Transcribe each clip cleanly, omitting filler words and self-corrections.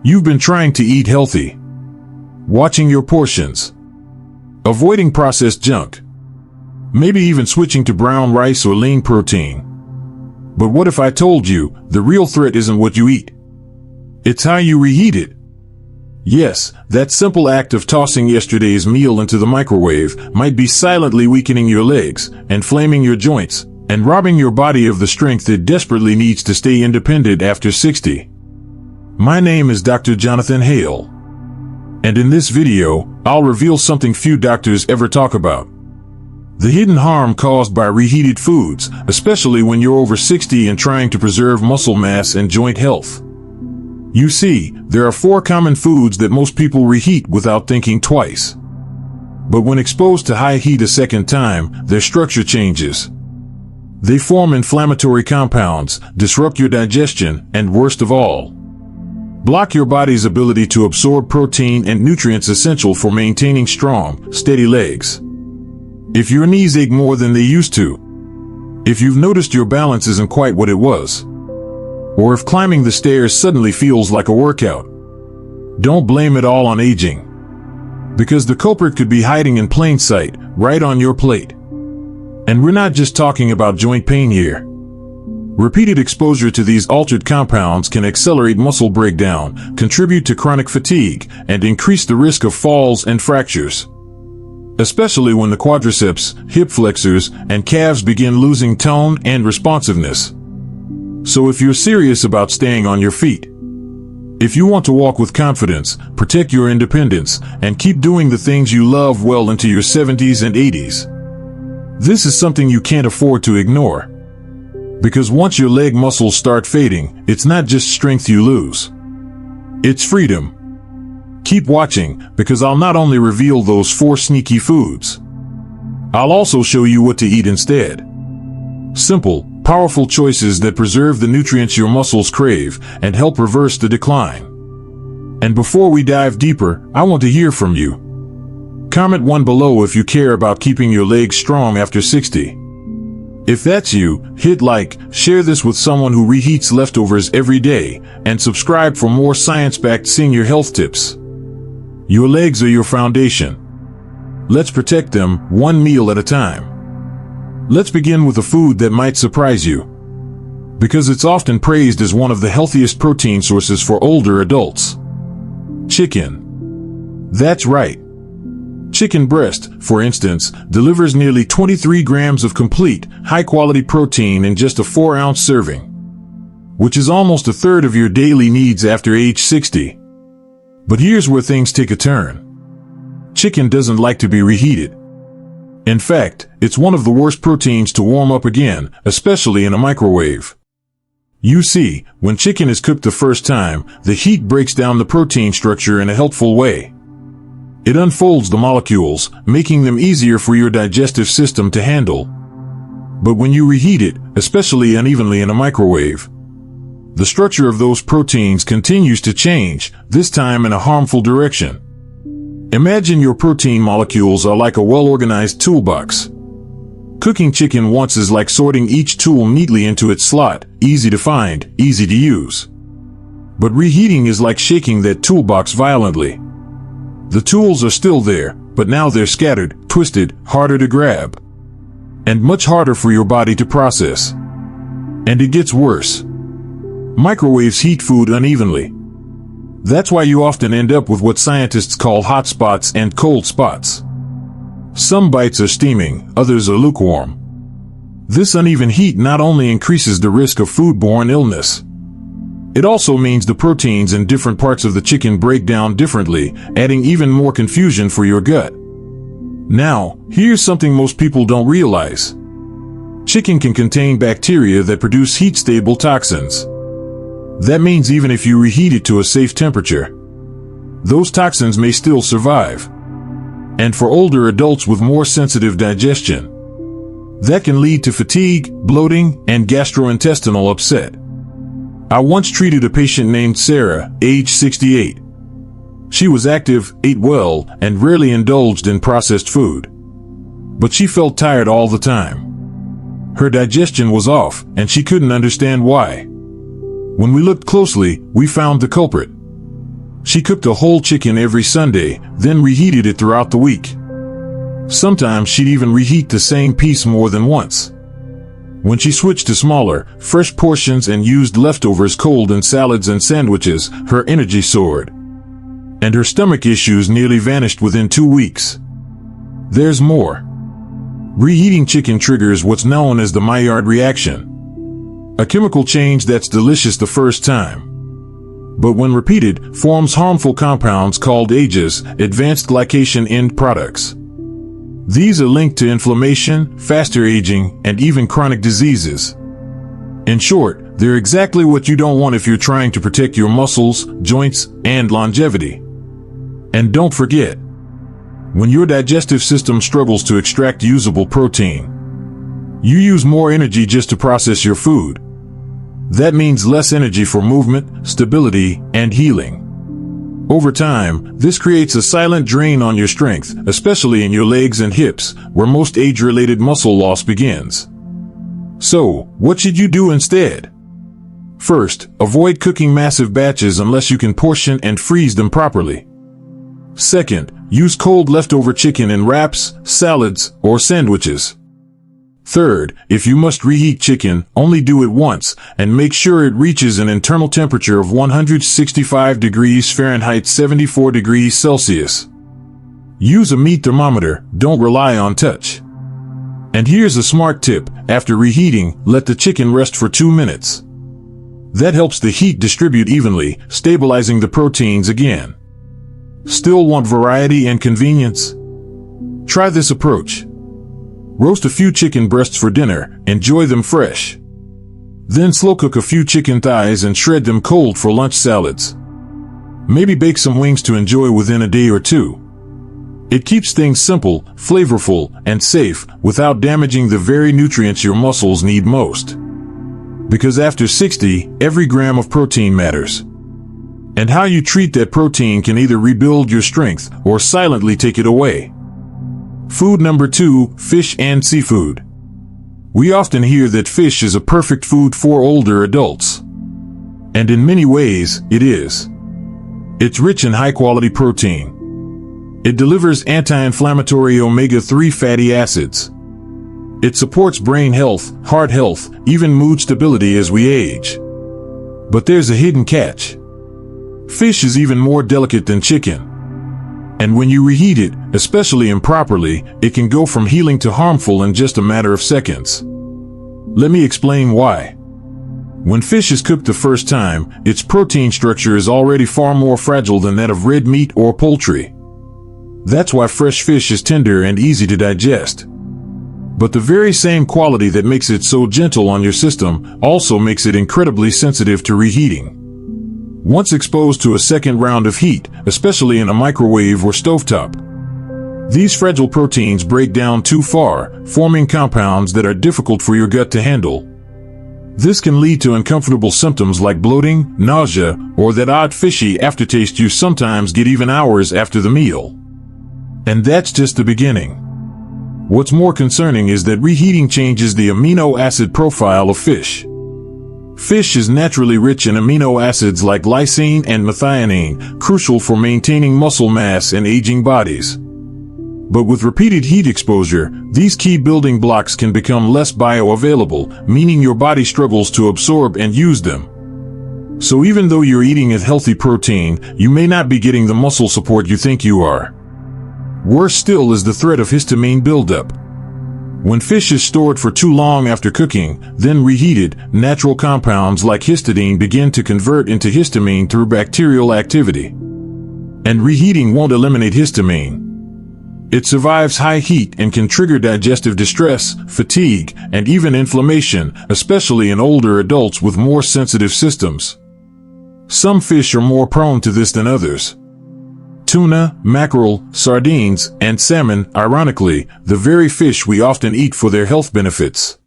You've been trying to eat healthy, watching your portions, avoiding processed junk, maybe even switching to brown rice or lean protein. But what if I told you the real threat isn't what you eat? It's how you reheat it. Yes, that simple act of tossing yesterday's meal into the microwave might be silently weakening your legs, inflaming your joints, and robbing your body of the strength it desperately needs to stay independent after 60. My name is Dr. Jonathan Hale, and in this video, I'll reveal something few doctors ever talk about: the hidden harm caused by reheated foods, especially when you're over 60 and trying to preserve muscle mass and joint health. You see, there are 4 common foods that most people reheat without thinking twice. But when exposed to high heat a second time, their structure changes. They form inflammatory compounds, disrupt your digestion, and worst of all, block your body's ability to absorb protein and nutrients essential for maintaining strong, steady legs. If your knees ache more than they used to, if you've noticed your balance isn't quite what it was, or if climbing the stairs suddenly feels like a workout, don't blame it all on aging. Because the culprit could be hiding in plain sight, right on your plate. And we're not just talking about joint pain here. Repeated exposure to these altered compounds can accelerate muscle breakdown, contribute to chronic fatigue, and increase the risk of falls and fractures. Especially when the quadriceps, hip flexors, and calves begin losing tone and responsiveness. So if you're serious about staying on your feet, if you want to walk with confidence, protect your independence, and keep doing the things you love well into your 70s and 80s, this is something you can't afford to ignore. Because once your leg muscles start fading, it's not just strength you lose, it's freedom. Keep watching, because I'll not only reveal those 4 sneaky foods, I'll also show you what to eat instead. Simple, powerful choices that preserve the nutrients your muscles crave and help reverse the decline. And before we dive deeper, I want to hear from you. Comment 1 below if you care about keeping your legs strong after 60. If that's you, hit like, share this with someone who reheats leftovers every day, and subscribe for more science-backed senior health tips. Your legs are your foundation. Let's protect them, one meal at a time. Let's begin with a food that might surprise you, because it's often praised as one of the healthiest protein sources for older adults. Chicken. That's right. Chicken breast, for instance, delivers nearly 23 grams of complete, high-quality protein in just a 4-ounce serving, which is almost a third of your daily needs after age 60. But here's where things take a turn. Chicken doesn't like to be reheated. In fact, it's one of the worst proteins to warm up again, especially in a microwave. You see, when chicken is cooked the first time, the heat breaks down the protein structure in a helpful way. It unfolds the molecules, making them easier for your digestive system to handle. But when you reheat it, especially unevenly in a microwave, the structure of those proteins continues to change, this time in a harmful direction. Imagine your protein molecules are like a well-organized toolbox. Cooking chicken once is like sorting each tool neatly into its slot, easy to find, easy to use. But reheating is like shaking that toolbox violently. The tools are still there, but now they're scattered, twisted, harder to grab, and much harder for your body to process. And it gets worse. Microwaves heat food unevenly. That's why you often end up with what scientists call hot spots and cold spots. Some bites are steaming, others are lukewarm. This uneven heat not only increases the risk of foodborne illness, it also means the proteins in different parts of the chicken break down differently, adding even more confusion for your gut. Now, here's something most people don't realize. Chicken can contain bacteria that produce heat-stable toxins. That means even if you reheat it to a safe temperature, those toxins may still survive. And for older adults with more sensitive digestion, that can lead to fatigue, bloating, and gastrointestinal upset. I once treated a patient named Sarah, age 68. She was active, ate well, and rarely indulged in processed food. But she felt tired all the time. Her digestion was off, and she couldn't understand why. When we looked closely, we found the culprit. She cooked a whole chicken every Sunday, then reheated it throughout the week. Sometimes she'd even reheat the same piece more than once. When she switched to smaller, fresh portions and used leftovers cold in salads and sandwiches, her energy soared. And her stomach issues nearly vanished within 2 weeks. There's more. Reheating chicken triggers what's known as the Maillard reaction, a chemical change that's delicious the first time, but when repeated, forms harmful compounds called AGEs, advanced glycation end products. These are linked to inflammation, faster aging, and even chronic diseases. In short, they're exactly what you don't want if you're trying to protect your muscles, joints, and longevity. And don't forget, when your digestive system struggles to extract usable protein, you use more energy just to process your food. That means less energy for movement, stability, and healing. Over time, this creates a silent drain on your strength, especially in your legs and hips, where most age-related muscle loss begins. So, what should you do instead? First, avoid cooking massive batches unless you can portion and freeze them properly. Second, use cold leftover chicken in wraps, salads, or sandwiches. Third, if you must reheat chicken, only do it once, and make sure it reaches an internal temperature of 165 degrees Fahrenheit 74 degrees Celsius. Use a meat thermometer, don't rely on touch. And here's a smart tip, after reheating, let the chicken rest for 2 minutes. That helps the heat distribute evenly, stabilizing the proteins again. Still want variety and convenience? Try this approach. Roast a few chicken breasts for dinner, enjoy them fresh. Then slow cook a few chicken thighs and shred them cold for lunch salads. Maybe bake some wings to enjoy within a day or two. It keeps things simple, flavorful, and safe without damaging the very nutrients your muscles need most. Because after 60, every gram of protein matters. And how you treat that protein can either rebuild your strength or silently take it away. Food number 2, fish and seafood. We often hear that fish is a perfect food for older adults. And in many ways, it is. It's rich in high-quality protein. It delivers anti-inflammatory omega-3 fatty acids. It supports brain health, heart health, even mood stability as we age. But there's a hidden catch. Fish is even more delicate than chicken. And when you reheat it, especially improperly, it can go from healing to harmful in just a matter of seconds. Let me explain why. When fish is cooked the first time, its protein structure is already far more fragile than that of red meat or poultry. That's why fresh fish is tender and easy to digest. But the very same quality that makes it so gentle on your system also makes it incredibly sensitive to reheating. Once exposed to a second round of heat, especially in a microwave or stovetop, these fragile proteins break down too far, forming compounds that are difficult for your gut to handle. This can lead to uncomfortable symptoms like bloating, nausea, or that odd fishy aftertaste you sometimes get even hours after the meal. And that's just the beginning. What's more concerning is that reheating changes the amino acid profile of fish. Fish is naturally rich in amino acids like lysine and methionine, crucial for maintaining muscle mass and aging bodies. But with repeated heat exposure, these key building blocks can become less bioavailable, meaning your body struggles to absorb and use them. So even though you're eating a healthy protein, you may not be getting the muscle support you think you are. Worse still is the threat of histamine buildup. When fish is stored for too long after cooking, then reheated, natural compounds like histidine begin to convert into histamine through bacterial activity. And reheating won't eliminate histamine. It survives high heat and can trigger digestive distress, fatigue, and even inflammation, especially in older adults with more sensitive systems. Some fish are more prone to this than others. Tuna, mackerel, sardines, and salmon, ironically, the very fish we often eat for their health benefits,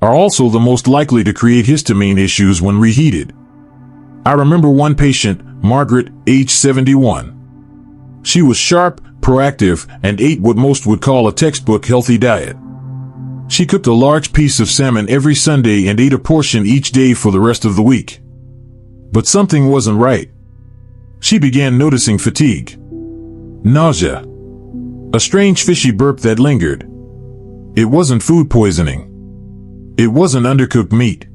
are also the most likely to create histamine issues when reheated. I remember one patient, Margaret, age 71. She was sharp, proactive, and ate what most would call a textbook healthy diet. She cooked a large piece of salmon every Sunday and ate a portion each day for the rest of the week. But something wasn't right. She began noticing fatigue, nausea, a strange fishy burp that lingered. It wasn't food poisoning. It wasn't undercooked meat.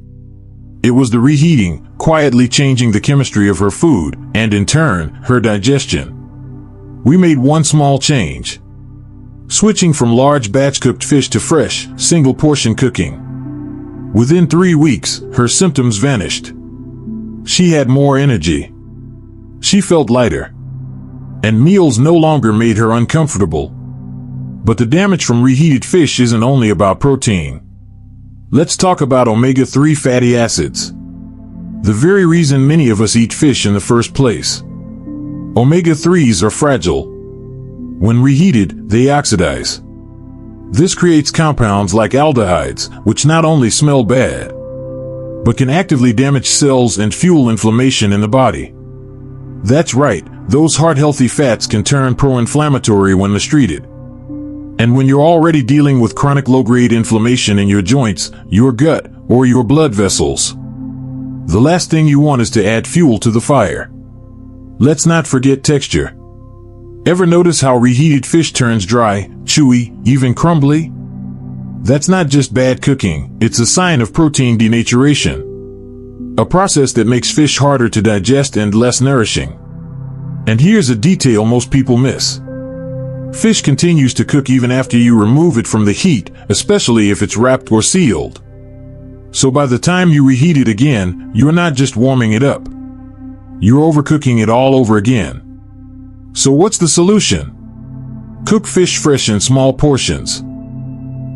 It was the reheating, quietly changing the chemistry of her food, and in turn, her digestion. We made one small change, switching from large batch cooked fish to fresh, single portion cooking. Within 3 weeks, her symptoms vanished. She had more energy. She felt lighter. And meals no longer made her uncomfortable. But the damage from reheated fish isn't only about protein. Let's talk about omega-3 fatty acids. The very reason many of us eat fish in the first place. Omega-3s are fragile. When reheated, they oxidize. This creates compounds like aldehydes, which not only smell bad, but can actively damage cells and fuel inflammation in the body. That's right, those heart-healthy fats can turn pro-inflammatory when mistreated. And when you're already dealing with chronic low-grade inflammation in your joints, your gut, or your blood vessels, the last thing you want is to add fuel to the fire. Let's not forget texture. Ever notice how reheated fish turns dry, chewy, even crumbly? That's not just bad cooking, it's a sign of protein denaturation, a process that makes fish harder to digest and less nourishing. And here's a detail most people miss. Fish continues to cook even after you remove it from the heat, especially if it's wrapped or sealed. So by the time you reheat it again, you're not just warming it up. You're overcooking it all over again. So what's the solution? Cook fish fresh in small portions.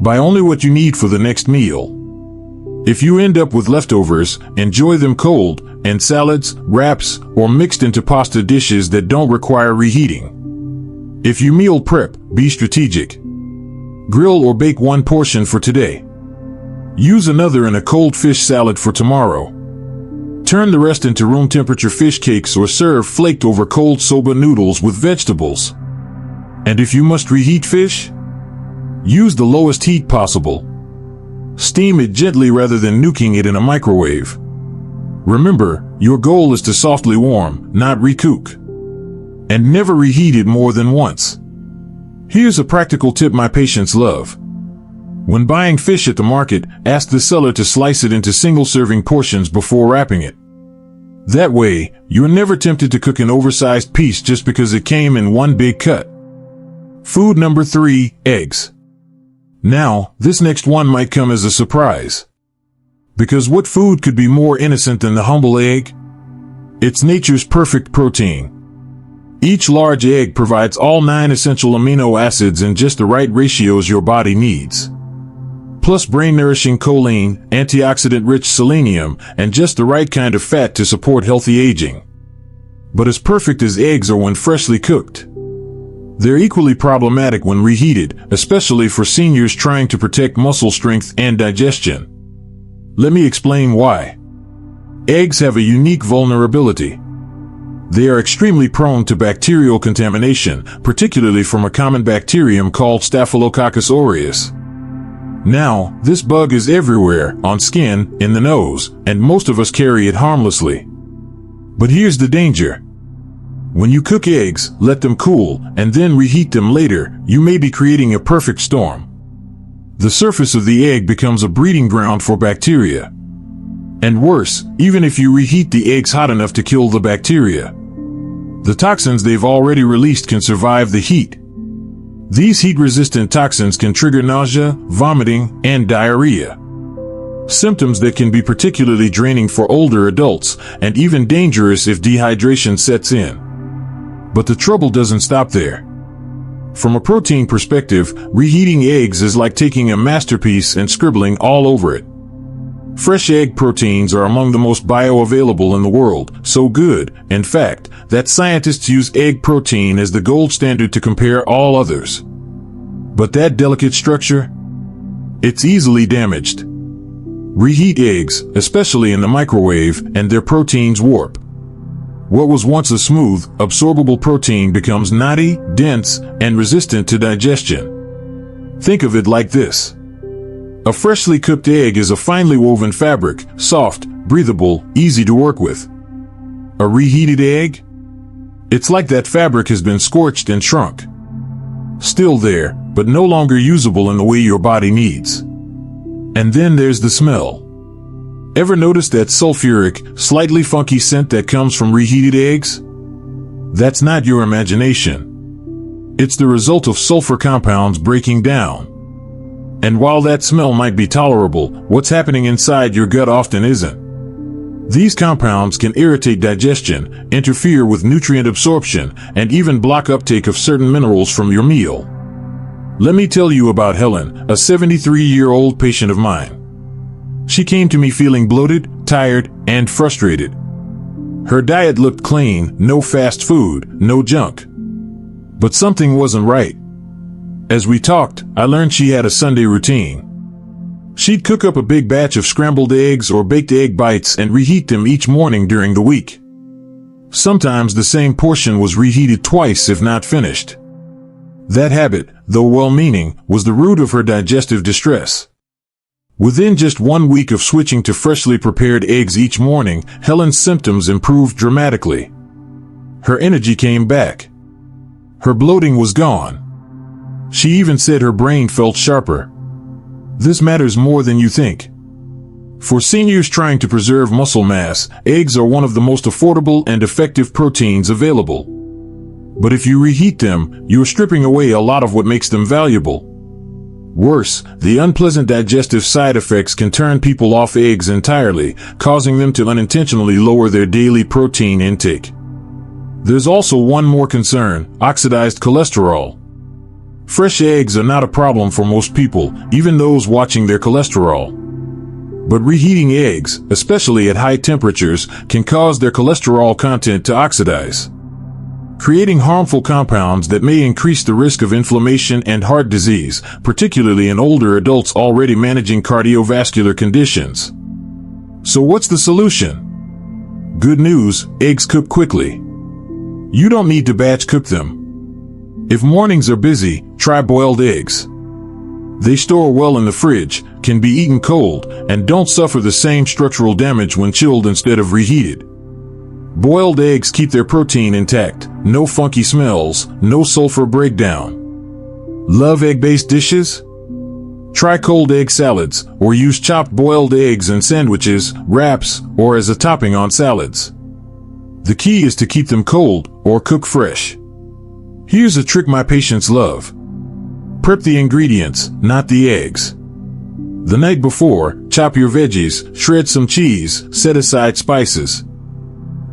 Buy only what you need for the next meal. If you end up with leftovers, enjoy them cold, in salads, wraps, or mixed into pasta dishes that don't require reheating. If you meal prep, be strategic. Grill or bake one portion for today. Use another in a cold fish salad for tomorrow. Turn the rest into room temperature fish cakes or serve flaked over cold soba noodles with vegetables. And if you must reheat fish, use the lowest heat possible. Steam it gently rather than nuking it in a microwave. Remember, your goal is to softly warm, not recook. And never reheat it more than once. Here's a practical tip my patients love. When buying fish at the market, ask the seller to slice it into single-serving portions before wrapping it. That way, you're never tempted to cook an oversized piece just because it came in one big cut. Food number 3, eggs. Now, this next one might come as a surprise. Because what food could be more innocent than the humble egg? It's nature's perfect protein. Each large egg provides all 9 essential amino acids in just the right ratios your body needs. Plus brain-nourishing choline, antioxidant-rich selenium, and just the right kind of fat to support healthy aging. But as perfect as eggs are when freshly cooked, they're equally problematic when reheated, especially for seniors trying to protect muscle strength and digestion. Let me explain why. Eggs have a unique vulnerability. They are extremely prone to bacterial contamination, particularly from a common bacterium called Staphylococcus aureus. Now, this bug is everywhere, on skin, in the nose, and most of us carry it harmlessly. But here's the danger. When you cook eggs, let them cool, and then reheat them later, you may be creating a perfect storm. The surface of the egg becomes a breeding ground for bacteria. And worse, even if you reheat the eggs hot enough to kill the bacteria, the toxins they've already released can survive the heat. These heat-resistant toxins can trigger nausea, vomiting, and diarrhea. Symptoms that can be particularly draining for older adults, and even dangerous if dehydration sets in. But the trouble doesn't stop there. From a protein perspective, reheating eggs is like taking a masterpiece and scribbling all over it. Fresh egg proteins are among the most bioavailable in the world, so good, in fact, that scientists use egg protein as the gold standard to compare all others. But that delicate structure? It's easily damaged. Reheat eggs, especially in the microwave, and their proteins warp. What was once a smooth, absorbable protein becomes knotty, dense, and resistant to digestion. Think of it like this. A freshly cooked egg is a finely woven fabric, soft, breathable, easy to work with. A reheated egg? It's like that fabric has been scorched and shrunk. Still there, but no longer usable in the way your body needs. And then there's the smell. Ever notice that sulfuric, slightly funky scent that comes from reheated eggs? That's not your imagination. It's the result of sulfur compounds breaking down. And while that smell might be tolerable, what's happening inside your gut often isn't. These compounds can irritate digestion, interfere with nutrient absorption, and even block uptake of certain minerals from your meal. Let me tell you about Helen, a 73-year-old patient of mine. She came to me feeling bloated, tired, and frustrated. Her diet looked clean, no fast food, no junk. But something wasn't right. As we talked, I learned she had a Sunday routine. She'd cook up a big batch of scrambled eggs or baked egg bites and reheat them each morning during the week. Sometimes the same portion was reheated twice if not finished. That habit, though well-meaning, was the root of her digestive distress. Within just 1 week of switching to freshly prepared eggs each morning, Helen's symptoms improved dramatically. Her energy came back. Her bloating was gone. She even said her brain felt sharper. This matters more than you think. For seniors trying to preserve muscle mass, eggs are one of the most affordable and effective proteins available. But if you reheat them, you're stripping away a lot of what makes them valuable. Worse, the unpleasant digestive side effects can turn people off eggs entirely, causing them to unintentionally lower their daily protein intake. There's also one more concern: oxidized cholesterol. Fresh eggs are not a problem for most people, even those watching their cholesterol. But reheating eggs, especially at high temperatures, can cause their cholesterol content to oxidize, creating harmful compounds that may increase the risk of inflammation and heart disease, particularly in older adults already managing cardiovascular conditions. So what's the solution? Good news, eggs cook quickly. You don't need to batch cook them. If mornings are busy, try boiled eggs. They store well in the fridge, can be eaten cold, and don't suffer the same structural damage when chilled instead of reheated. Boiled eggs keep their protein intact, no funky smells, no sulfur breakdown. Love egg-based dishes? Try cold egg salads, or use chopped boiled eggs in sandwiches, wraps, or as a topping on salads. The key is to keep them cold, or cook fresh. Here's a trick my patients love. Prep the ingredients, not the eggs. The night before, chop your veggies, shred some cheese, set aside spices.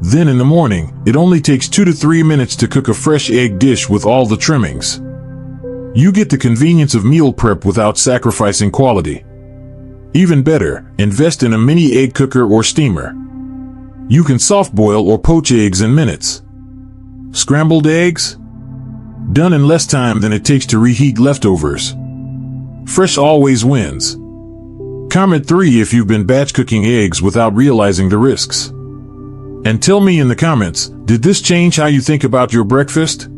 Then in the morning, it only takes 2 to 3 minutes to cook a fresh egg dish with all the trimmings. You get the convenience of meal prep without sacrificing quality. Even better, invest in a mini egg cooker or steamer. You can soft boil or poach eggs in minutes. Scrambled eggs? Done in less time than it takes to reheat leftovers. Fresh always wins. Comment 3 if you've been batch cooking eggs without realizing the risks. And tell me in the comments, did this change how you think about your breakfast?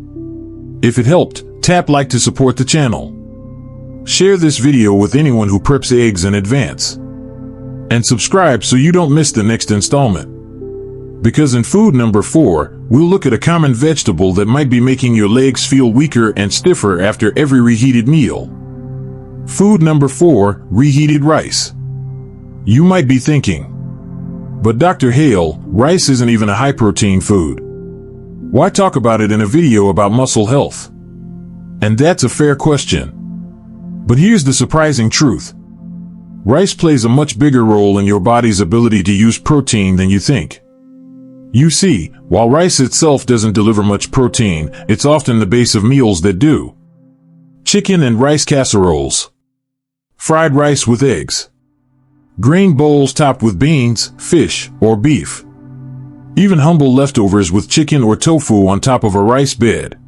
If it helped, tap like to support the channel. Share this video with anyone who preps eggs in advance. And subscribe so you don't miss the next installment. Because in food number 4, we'll look at a common vegetable that might be making your legs feel weaker and stiffer after every reheated meal. Food number 4, reheated rice. You might be thinking, but Dr. Hale, rice isn't even a high-protein food. Why talk about it in a video about muscle health? And that's a fair question. But here's the surprising truth. Rice plays a much bigger role in your body's ability to use protein than you think. You see, while rice itself doesn't deliver much protein, it's often the base of meals that do. Chicken and rice casseroles. Fried rice with eggs. Grain bowls topped with beans, fish, or beef. Even humble leftovers with chicken or tofu on top of a rice bed.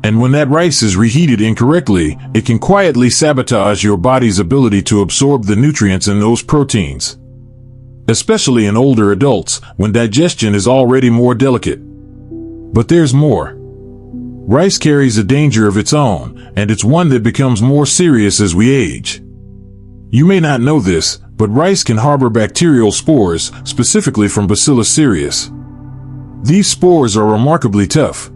And when that rice is reheated incorrectly, it can quietly sabotage your body's ability to absorb the nutrients in those proteins. Especially in older adults, when digestion is already more delicate. But there's more. Rice carries a danger of its own, and it's one that becomes more serious as we age. You may not know this, but rice can harbor bacterial spores, specifically from Bacillus cereus. These spores are remarkably tough.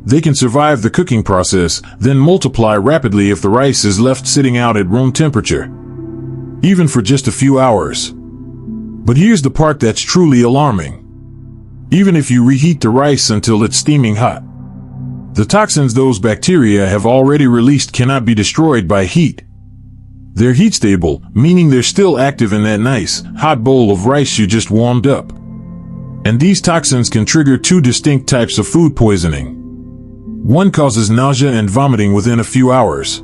They can survive the cooking process, then multiply rapidly if the rice is left sitting out at room temperature, even for just a few hours. But here's the part that's truly alarming. Even if you reheat the rice until it's steaming hot, the toxins those bacteria have already released cannot be destroyed by heat. They're heat stable, meaning they're still active in that nice, hot bowl of rice you just warmed up. And these toxins can trigger two distinct types of food poisoning. One causes nausea and vomiting within a few hours.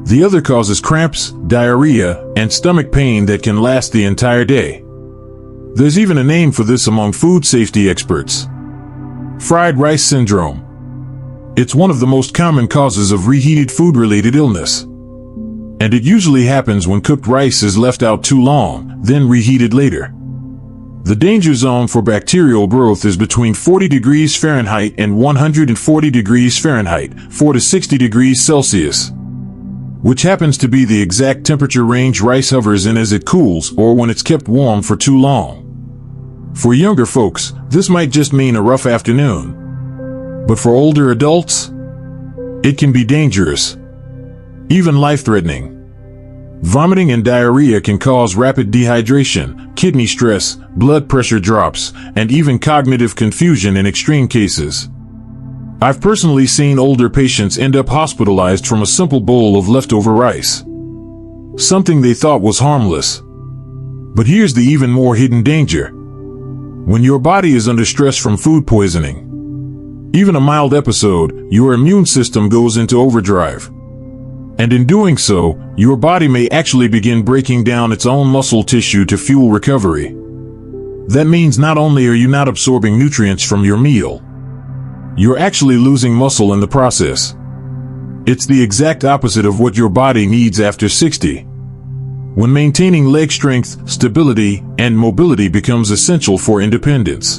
The other causes cramps, diarrhea, and stomach pain that can last the entire day. There's even a name for this among food safety experts: fried rice syndrome. It's one of the most common causes of reheated food-related illness. And it usually happens when cooked rice is left out too long, then reheated later. The danger zone for bacterial growth is between 40 degrees Fahrenheit and 140 degrees Fahrenheit, 4 to 60 degrees Celsius, which happens to be the exact temperature range rice hovers in as it cools or when it's kept warm for too long. For younger folks, this might just mean a rough afternoon. But for older adults, it can be dangerous, even life-threatening. Vomiting and diarrhea can cause rapid dehydration, kidney stress, blood pressure drops, and even cognitive confusion in extreme cases. I've personally seen older patients end up hospitalized from a simple bowl of leftover rice, something they thought was harmless. But here's the even more hidden danger. When your body is under stress from food poisoning, even a mild episode, your immune system goes into overdrive. And in doing so, your body may actually begin breaking down its own muscle tissue to fuel recovery. That means not only are you not absorbing nutrients from your meal, you're actually losing muscle in the process. It's the exact opposite of what your body needs after 60. When maintaining leg strength, stability, and mobility becomes essential for independence.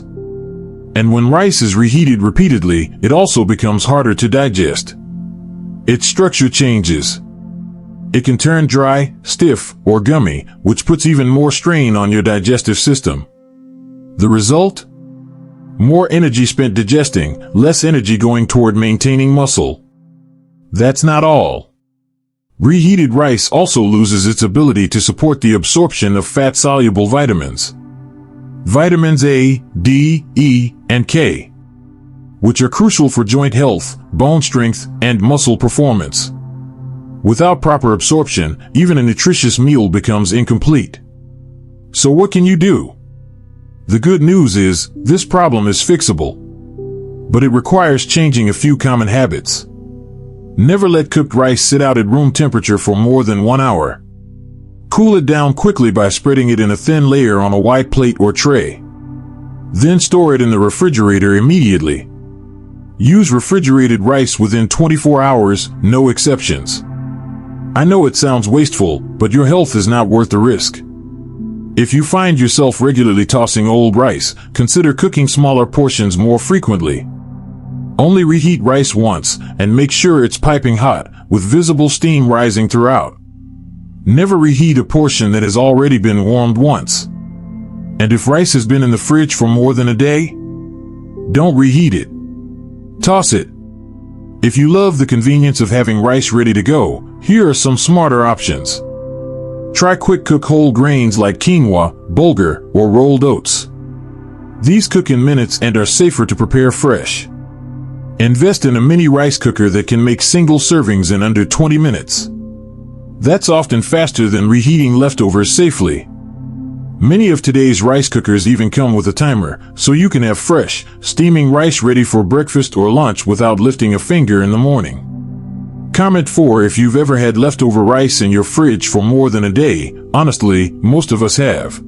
And when rice is reheated repeatedly, it also becomes harder to digest. Its structure changes. It can turn dry, stiff, or gummy, which puts even more strain on your digestive system. The result? More energy spent digesting, less energy going toward maintaining muscle. That's not all. Reheated rice also loses its ability to support the absorption of fat-soluble vitamins. Vitamins A, D, E, and K, which are crucial for joint health, bone strength, and muscle performance. Without proper absorption, even a nutritious meal becomes incomplete. So what can you do? The good news is, this problem is fixable. But it requires changing a few common habits. Never let cooked rice sit out at room temperature for more than 1 hour. Cool it down quickly by spreading it in a thin layer on a white plate or tray. Then store it in the refrigerator immediately. Use refrigerated rice within 24 hours, no exceptions. I know it sounds wasteful, but your health is not worth the risk. If you find yourself regularly tossing old rice, consider cooking smaller portions more frequently. Only reheat rice once, and make sure it's piping hot, with visible steam rising throughout. Never reheat a portion that has already been warmed once. And if rice has been in the fridge for more than a day, don't reheat it. Toss it. If you love the convenience of having rice ready to go, here are some smarter options. Try quick-cook whole grains like quinoa, bulgur, or rolled oats. These cook in minutes and are safer to prepare fresh. Invest in a mini rice cooker that can make single servings in under 20 minutes. That's often faster than reheating leftovers safely. Many of today's rice cookers even come with a timer, so you can have fresh, steaming rice ready for breakfast or lunch without lifting a finger in the morning. Comment 4 if you've ever had leftover rice in your fridge for more than a day. Honestly, most of us have.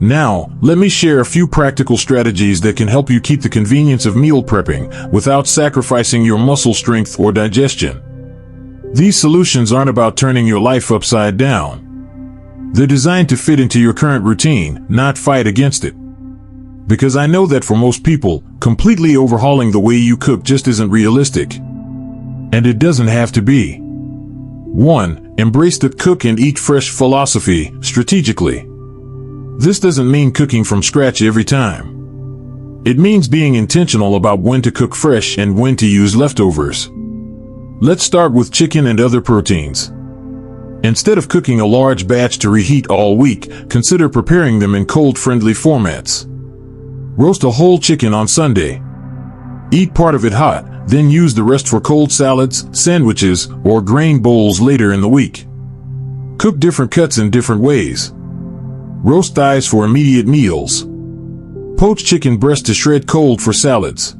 Now, let me share a few practical strategies that can help you keep the convenience of meal prepping without sacrificing your muscle strength or digestion. These solutions aren't about turning your life upside down. They're designed to fit into your current routine, not fight against it. Because I know that for most people, completely overhauling the way you cook just isn't realistic. And it doesn't have to be. 1. Embrace the cook and eat fresh philosophy strategically. This doesn't mean cooking from scratch every time. It means being intentional about when to cook fresh and when to use leftovers. Let's start with chicken and other proteins. Instead of cooking a large batch to reheat all week, consider preparing them in cold-friendly formats. Roast a whole chicken on Sunday. Eat part of it hot, then use the rest for cold salads, sandwiches, or grain bowls later in the week. Cook different cuts in different ways. Roast thighs for immediate meals. Poach chicken breast to shred cold for salads.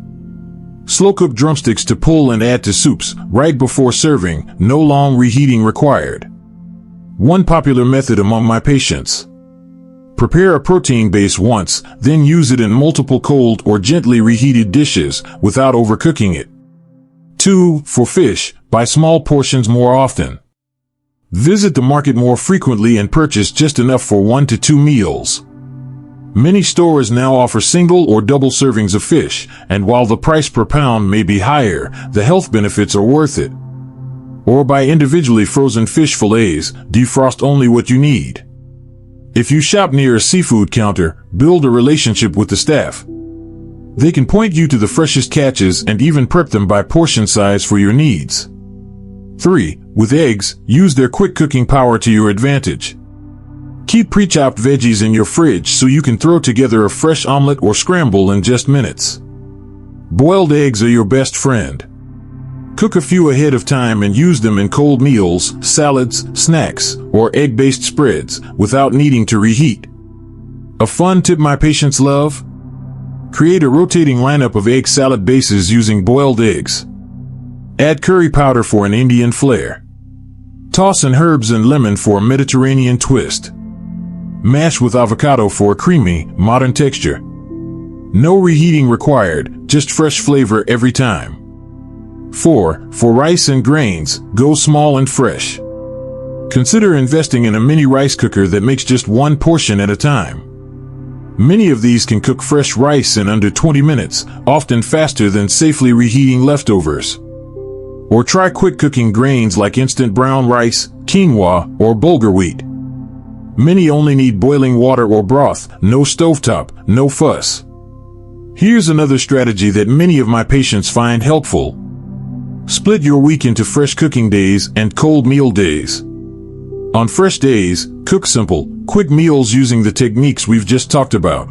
Slow-cook drumsticks to pull and add to soups, right before serving, no long reheating required. One popular method among my patients. Prepare a protein base once, then use it in multiple cold or gently reheated dishes without overcooking it. 2. For fish, buy small portions more often. Visit the market more frequently and purchase just enough for 1 to 2 meals. Many stores now offer single or double servings of fish, and while the price per pound may be higher, the health benefits are worth it. Or buy individually frozen fish fillets, defrost only what you need. If you shop near a seafood counter, build a relationship with the staff. They can point you to the freshest catches and even prep them by portion size for your needs. 3. With eggs, use their quick cooking power to your advantage. Keep pre-chopped veggies in your fridge so you can throw together a fresh omelet or scramble in just minutes. Boiled eggs are your best friend. Cook a few ahead of time and use them in cold meals, salads, snacks, or egg-based spreads without needing to reheat. A fun tip my patients love? Create a rotating lineup of egg salad bases using boiled eggs. Add curry powder for an Indian flair. Toss in herbs and lemon for a Mediterranean twist. Mash with avocado for a creamy, modern texture. No reheating required, just fresh flavor every time. 4. For rice and grains, go small and fresh. Consider investing in a mini rice cooker that makes just one portion at a time. Many of these can cook fresh rice in under 20 minutes, often faster than safely reheating leftovers. Or try quick cooking grains like instant brown rice, quinoa, or bulgur wheat. Many only need boiling water or broth, no stovetop, no fuss. Here's another strategy that many of my patients find helpful. Split your week into fresh cooking days and cold meal days. On fresh days, cook simple, quick meals using the techniques we've just talked about.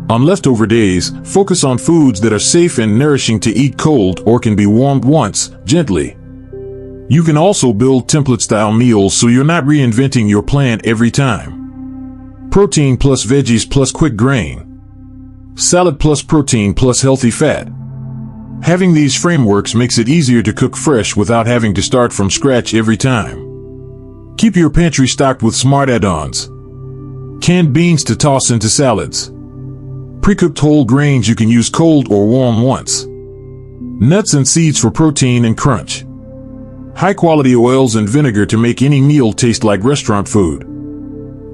On leftover days, focus on foods that are safe and nourishing to eat cold or can be warmed once, gently. You can also build template-style meals so you're not reinventing your plan every time. Protein plus veggies plus quick grain. Salad plus protein plus healthy fat. Having these frameworks makes it easier to cook fresh without having to start from scratch every time. Keep your pantry stocked with smart add-ons. Canned beans to toss into salads. Pre-cooked whole grains you can use cold or warm once. Nuts and seeds for protein and crunch. High-quality oils and vinegar to make any meal taste like restaurant food.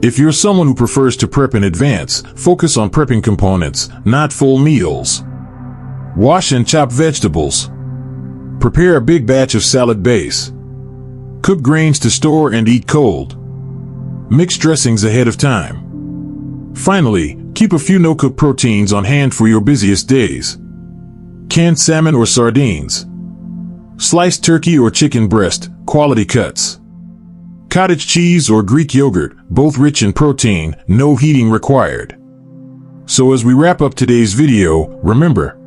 If you're someone who prefers to prep in advance, focus on prepping components, not full meals. Wash and chop vegetables. Prepare a big batch of salad base. Cook grains to store and eat cold. Mix dressings ahead of time. Finally, keep a few no-cook proteins on hand for your busiest days. Canned salmon or sardines. Sliced turkey or chicken breast, quality cuts. Cottage cheese or Greek yogurt, both rich in protein, no heating required. So as we wrap up today's video, remember,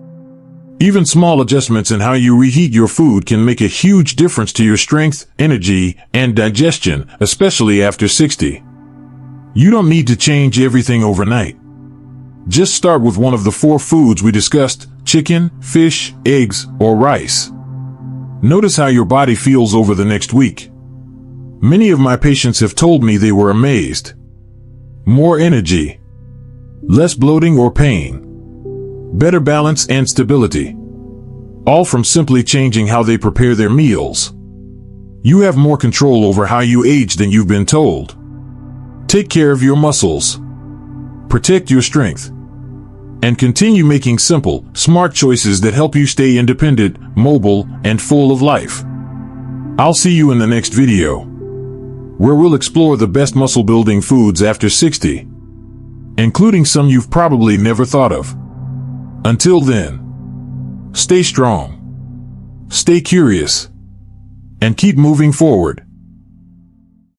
even small adjustments in how you reheat your food can make a huge difference to your strength, energy, and digestion, especially after 60. You don't need to change everything overnight. Just start with one of the 4 foods we discussed: chicken, fish, eggs, or rice. Notice how your body feels over the next week. Many of my patients have told me they were amazed. More energy. Less bloating or pain. Better balance and stability. All from simply changing how they prepare their meals. You have more control over how you age than you've been told. Take care of your muscles. Protect your strength. And continue making simple, smart choices that help you stay independent, mobile, and full of life. I'll see you in the next video, where we'll explore the best muscle-building foods after 60, including some you've probably never thought of. Until then, stay strong, stay curious, and keep moving forward.